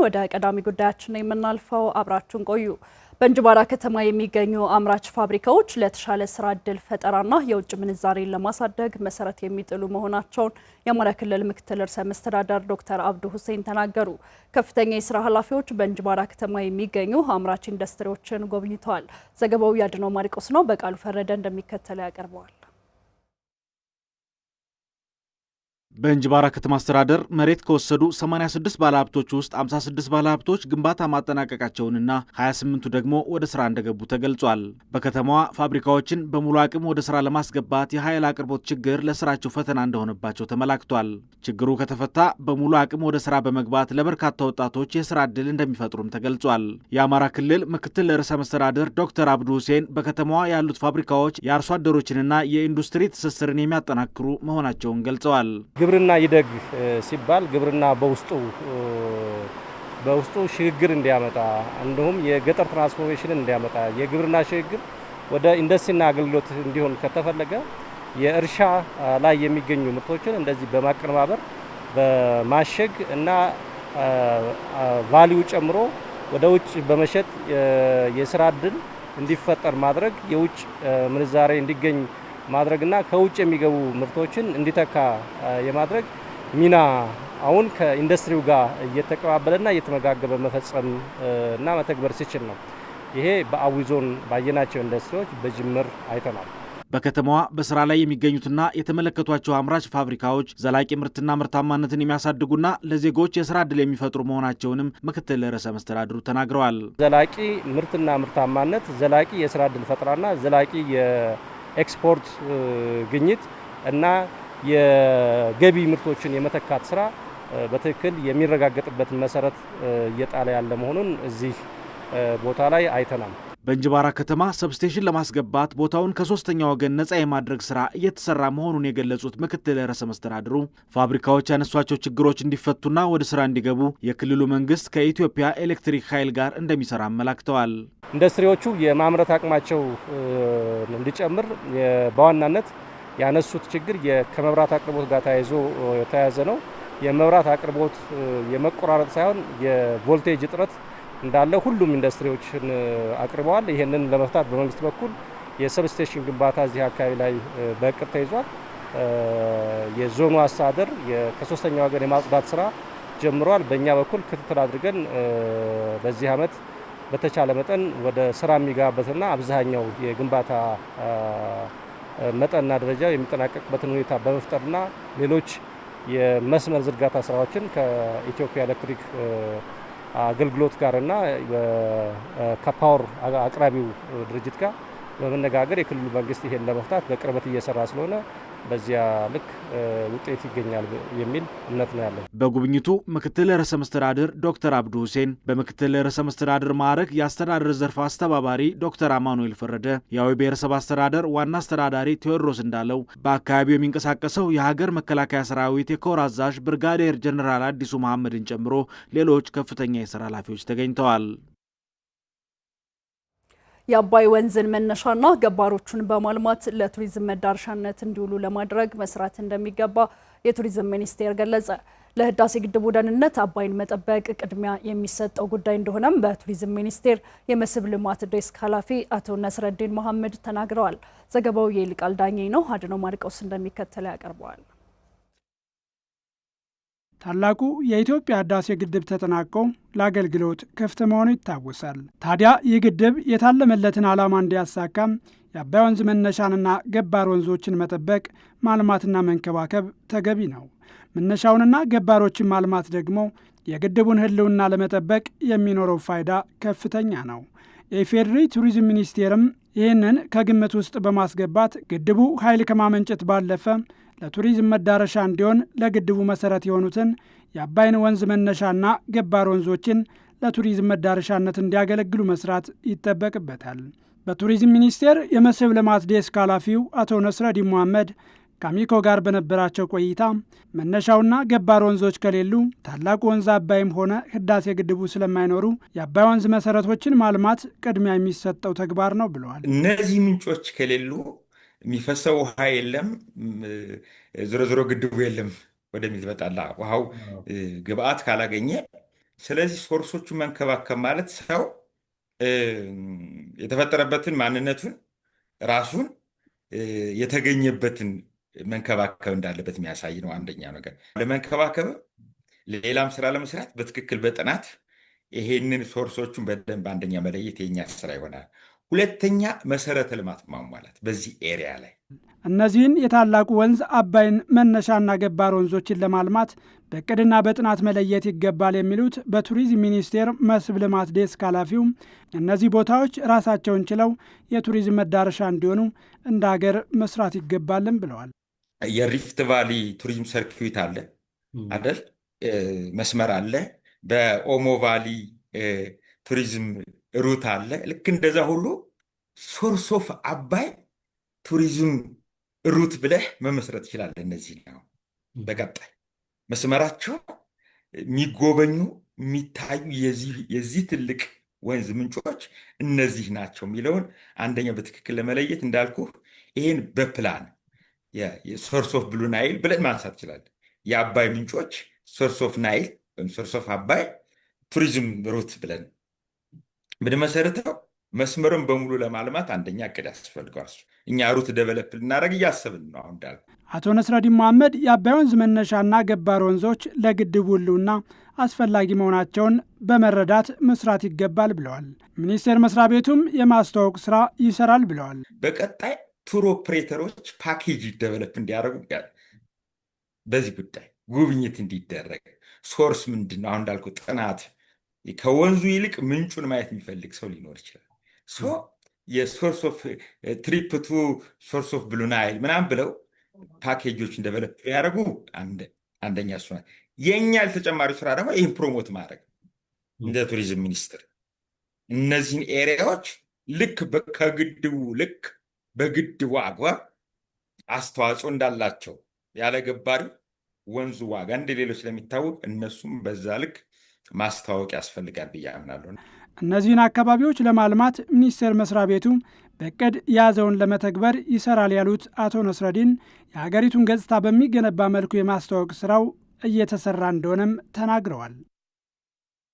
ወደ ቀዳሚ ጉዳያችን የምናልፈው አብራችሁን ቆዩ። በእንጅባራ ከተማ የሚገኙ አምራች ፋብሪካዎች ለተሻለ ስራ ዕድል ፈጠራና የውጭ ምንዛሬን ለማሳደግ መሰረት የሚጥሉ መሆናቸውን የአማራ ክልል ምክትል ርዕሰ መስተዳድር ዶክተር አብዱ ሁሴን ተናገሩ። ከፍተኛ የስራ ኃላፊዎች በእንጅባራ ከተማ የሚገኙ አምራች ኢንዱስትሪዎችን ጎብኝተዋል። ዘገባው ያድነው ማሪቆስ ነው። በቃሉ ፈረደ እንደሚከተለው ያቀርበዋል። በእንጅባራ ከተማ አስተዳደር መሬት ከወሰዱ 86 ባለሀብቶች ውስጥ 56 ባለሀብቶች ግንባታ ማጠናቀቃቸውንና 28ቱ ደግሞ ወደ ስራ እንደገቡ ተገልጿል። በከተማዋ ፋብሪካዎችን በሙሉ አቅም ወደ ስራ ለማስገባት የኃይል አቅርቦት ችግር ለስራቸው ፈተና እንደሆነባቸው ተመላክቷል። ችግሩ ከተፈታ በሙሉ አቅም ወደ ስራ በመግባት ለበርካታ ወጣቶች የስራ ዕድል እንደሚፈጥሩም ተገልጿል። የአማራ ክልል ምክትል ርዕሰ መስተዳድር ዶክተር አብዱ ሁሴን በከተማዋ ያሉት ፋብሪካዎች የአርሶ አደሮችንና የኢንዱስትሪ ትስስርን የሚያጠናክሩ መሆናቸውን ገልጸዋል። ግብርና ይደግ ሲባል ግብርና በውስጡ ሽግግር እንዲያመጣ እንዲሁም የገጠር ትራንስፎርሜሽን እንዲያመጣ የግብርና ሽግግር ወደ ኢንዱስትሪና አገልግሎት እንዲሆን ከተፈለገ የእርሻ ላይ የሚገኙ ምርቶችን እንደዚህ በማቀነባበር በማሸግ እና ቫልዩ ጨምሮ ወደ ውጭ በመሸጥ የስራ ዕድል እንዲፈጠር ማድረግ የውጭ ምንዛሬ እንዲገኝ ማድረግና ከውጭ የሚገቡ ምርቶችን እንዲተካ የማድረግ ሚና አሁን ከኢንዱስትሪው ጋር እየተቀባበለና እየተመጋገበ መፈጸም እና መተግበር ሲችል ነው። ይሄ በአዊ ዞን ባየናቸው ኢንዱስትሪዎች በጅምር አይተናል። በከተማዋ በስራ ላይ የሚገኙትና የተመለከቷቸው አምራች ፋብሪካዎች ዘላቂ ምርትና ምርታማነትን የሚያሳድጉና ለዜጎች የስራ ዕድል የሚፈጥሩ መሆናቸውንም ምክትል ርዕሰ መስተዳድሩ ተናግረዋል። ዘላቂ ምርትና ምርታማነት፣ ዘላቂ የስራ ዕድል ፈጠራና ዘላቂ ኤክስፖርት ግኝት እና የገቢ ምርቶችን የመተካት ስራ በትክክል የሚረጋገጥበትን መሰረት እየጣለ ያለ መሆኑን እዚህ ቦታ ላይ አይተናል። በእንጅባራ ከተማ ሰብስቴሽን ለማስገባት ቦታውን ከሶስተኛ ወገን ነጻ የማድረግ ስራ እየተሰራ መሆኑን የገለጹት ምክትል ርዕሰ መስተዳድሩ ፋብሪካዎች ያነሷቸው ችግሮች እንዲፈቱና ወደ ስራ እንዲገቡ የክልሉ መንግስት ከኢትዮጵያ ኤሌክትሪክ ኃይል ጋር እንደሚሰራ አመላክተዋል። ኢንዱስትሪዎቹ የማምረት አቅማቸው እንዲጨምር በዋናነት ያነሱት ችግር ከመብራት አቅርቦት ጋር ተያያዘ ነው። የመብራት አቅርቦት የመቆራረጥ ሳይሆን የቮልቴጅ እጥረት እንዳለ ሁሉም ኢንዱስትሪዎችን አቅርበዋል። ይሄንን ለመፍታት በመንግስት በኩል የሰብስቴሽን ግንባታ እዚህ አካባቢ ላይ በእቅድ ተይዟል። የዞኑ አስተዳደር ከሶስተኛ ወገን የማጽዳት ስራ ጀምሯል። በእኛ በኩል ክትትል አድርገን በዚህ ዓመት በተቻለ መጠን ወደ ስራ የሚገባበትና አብዛኛው የግንባታ መጠንና ደረጃ የሚጠናቀቅበትን ሁኔታ በመፍጠርና ሌሎች የመስመር ዝርጋታ ስራዎችን ከኢትዮጵያ ኤሌክትሪክ አገልግሎት ጋርና ከፓወር አቅራቢው ድርጅት ጋር በመነጋገር የክልሉ መንግስት ይሄን ለመፍታት በቅርበት እየሰራ ስለሆነ በዚያ ልክ ውጤት ይገኛል የሚል እምነት ነው ያለው። በጉብኝቱ ምክትል ርዕሰ መስተዳድር ዶክተር አብዱ ሁሴን፣ በምክትል ርዕሰ መስተዳድር ማዕረግ የአስተዳደር ዘርፍ አስተባባሪ ዶክተር አማኑኤል ፈረደ፣ የአዊ ብሔረሰብ አስተዳደር ዋና አስተዳዳሪ ቴዎድሮስ እንዳለው፣ በአካባቢው የሚንቀሳቀሰው የሀገር መከላከያ ሰራዊት የኮር አዛዥ ብርጋዴር ጀነራል አዲሱ መሐመድን ጨምሮ ሌሎች ከፍተኛ የስራ ኃላፊዎች ተገኝተዋል። የአባይ ወንዝን መነሻና ገባሮቹን በማልማት ለቱሪዝም መዳረሻነት እንዲውሉ ለማድረግ መስራት እንደሚገባ የቱሪዝም ሚኒስቴር ገለጸ። ለህዳሴ ግድቡ ደህንነት አባይን መጠበቅ ቅድሚያ የሚሰጠው ጉዳይ እንደሆነም በቱሪዝም ሚኒስቴር የመስህብ ልማት ዴስክ ኃላፊ አቶ ነስረዲን መሐመድ ተናግረዋል። ዘገባው የይልቃል ዳኜ ነው። አድነው ማሪቆስ እንደሚከተለው ያቀርበዋል። ታላቁ የኢትዮጵያ ህዳሴ ግድብ ተጠናቆ ለአገልግሎት ክፍት መሆኑ ይታወሳል። ታዲያ ይህ ግድብ የታለመለትን ዓላማ እንዲያሳካም የአባይ ወንዝ መነሻንና ገባር ወንዞችን መጠበቅ፣ ማልማትና መንከባከብ ተገቢ ነው። መነሻውንና ገባሮችን ማልማት ደግሞ የግድቡን ህልውና ለመጠበቅ የሚኖረው ፋይዳ ከፍተኛ ነው። የኢፌዴሪ ቱሪዝም ሚኒስቴርም ይህንን ከግምት ውስጥ በማስገባት ግድቡ ኃይል ከማመንጨት ባለፈ ለቱሪዝም መዳረሻ እንዲሆን ለግድቡ መሰረት የሆኑትን የአባይን ወንዝ መነሻና ገባር ወንዞችን ለቱሪዝም መዳረሻነት እንዲያገለግሉ መስራት ይጠበቅበታል። በቱሪዝም ሚኒስቴር የመስህብ ልማት ዴስክ ኃላፊው አቶ ነስረዲን መሐመድ ከአሚኮ ጋር በነበራቸው ቆይታ መነሻውና ገባር ወንዞች ከሌሉ ታላቁ ወንዝ አባይም ሆነ ህዳሴ ግድቡ ስለማይኖሩ የአባይ ወንዝ መሰረቶችን ማልማት ቅድሚያ የሚሰጠው ተግባር ነው ብለዋል። እነዚህ ምንጮች ከሌሉ የሚፈሰው ውሃ የለም፣ ዞሮ ዞሮ ግድቡ የለም ወደሚል ይመጣል። ውሃው ግብአት ካላገኘ ስለዚህ ሶርሶቹን መንከባከብ ማለት ሰው የተፈጠረበትን ማንነቱን ራሱን የተገኘበትን መንከባከብ እንዳለበት የሚያሳይ ነው። አንደኛ ነገር ለመንከባከብ ሌላም ስራ ለመስራት በትክክል በጥናት ይሄንን ሶርሶቹን በደንብ አንደኛ መለየት የኛ ስራ ይሆናል። ሁለተኛ መሰረተ ልማት ማሟላት በዚህ ኤሪያ ላይ እነዚህን የታላቁ ወንዝ አባይን መነሻና ገባር ወንዞችን ለማልማት በእቅድና በጥናት መለየት ይገባል የሚሉት በቱሪዝም ሚኒስቴር መስህብ ልማት ዴስክ ኃላፊው እነዚህ ቦታዎች ራሳቸውን ችለው የቱሪዝም መዳረሻ እንዲሆኑ እንደ ሀገር መስራት ይገባልም ብለዋል። የሪፍት ቫሊ ቱሪዝም ሰርኪዩት አለ አይደል? መስመር አለ። በኦሞ ቫሊ ቱሪዝም ሩት አለ። ልክ እንደዛ ሁሉ ሶርስ ኦፍ አባይ ቱሪዝም ሩት ብለህ መመስረት ይችላል። እነዚህ ነው በቀጣይ መስመራቸው የሚጎበኙ የሚታዩ የዚህ ትልቅ ወንዝ ምንጮች እነዚህ ናቸው የሚለውን አንደኛ በትክክል ለመለየት እንዳልኩ ይህን በፕላን ሶርስ ኦፍ ብሉ ናይል ብለን ማንሳት ይችላል። የአባይ ምንጮች ሶርስ ኦፍ ናይል ወይም ሶርስ ኦፍ አባይ ቱሪዝም ሩት ብለን ብንመሰርተው መስመሩን በሙሉ ለማልማት አንደኛ እቅድ ያስፈልገዋል። እኛ ሩት ደቨሎፕ ልናደርግ እያሰብን ነው። አሁን እንዳልኩ አቶ ነስረዲን መሐመድ የአባይ ወንዝ መነሻና ገባር ወንዞች ለግድቡ ሕልውና አስፈላጊ መሆናቸውን በመረዳት መስራት ይገባል ብለዋል። ሚኒስቴር መስሪያ ቤቱም የማስተዋወቅ ስራ ይሰራል ብለዋል። በቀጣይ ቱር ኦፕሬተሮች ፓኬጅ ደቨሎፕ እንዲያደርጉ በዚህ ጉዳይ ጉብኝት እንዲደረግ ሶርስ ምንድን ነው? አሁን እንዳልኩ ጥናት ከወንዙ ይልቅ ምንጩን ማየት የሚፈልግ ሰው ሊኖር ይችላል። የሶርስ ኦፍ ትሪፕ ቱ ሶርስ ኦፍ ብሉ ናይል ምናምን ብለው ፓኬጆችን ደቨሎፕ ያደርጉ አንደኛ እሱ። የእኛ ተጨማሪ ስራ ደግሞ ይህን ፕሮሞት ማድረግ እንደ ቱሪዝም ሚኒስትር እነዚህን ኤሪያዎች ልክ ከግድቡ ልክ በግድቡ አግባብ አስተዋጽኦ እንዳላቸው ያለ ገባሪ ወንዙ ዋጋ እንደሌሎች ስለሚታወቅ እነሱም በዛ ልክ ማስታወቅ ያስፈልጋል ብዬ አምናለሁ። እነዚህን አካባቢዎች ለማልማት ሚኒስቴር መስሪያ ቤቱ በእቅድ የያዘውን ለመተግበር ይሰራል ያሉት አቶ ነስረዲን የሀገሪቱን ገጽታ በሚገነባ መልኩ የማስተዋወቅ ስራው እየተሰራ እንደሆነም ተናግረዋል።